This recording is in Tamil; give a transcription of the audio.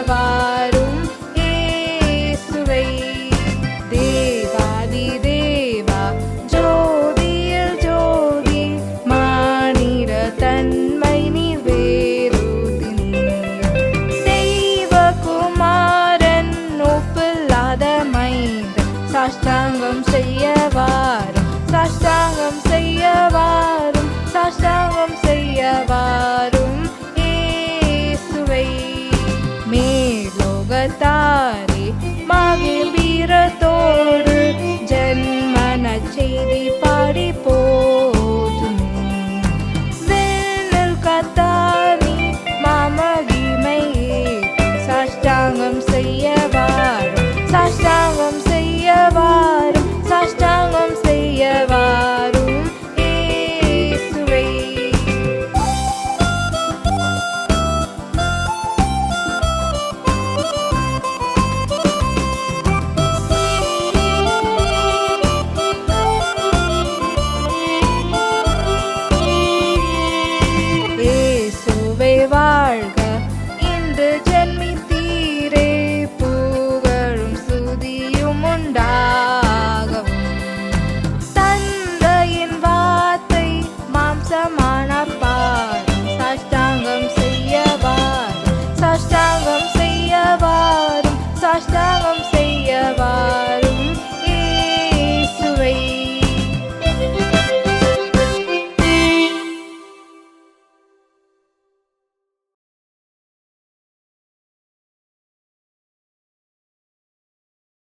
வாரும் இயேசுவை. தேவாதி தேவா ஜோதியில் ஜோதி மானிட தன்மை நீர் வேறுதினீர். தெய்வகுமாரன் ஒப்பில்லாத மைந்தன் சாஷ்டாங்கம் செய்ய வாரும் சாஷ்டாங்கம் செய்ய வாரும் சாஷ்டாங்கம் செய்ய வாரும் இயேசுவை. மேலோகத்தாரே மகிழ்வீரத்தோடு ஜன்மன செய்தி பாடி போற்றுமே. விண்ணில் கத்தானி மாமகிமையே சாஷ்டாங்கம் செய்ய வாரும் சாஷ்டாங்கம் செய்ய வாரும் சாஷ்டாங்கம் செய்ய வாரும் இயேசுவை. இயேசுவே வாழ்க, இன்று ஜென்மித்தீரே, புகழும் ஸ்துதியும் உண்டாகவும். தந்தையின் வார்த்தை மாம்சமான பாரும் சாஷ்டாங்கம் செய்ய வாரும் சாஷ்டாங்கம் செய்ய வாரும் சாஷ்டாங்கம் செய்ய வாரும்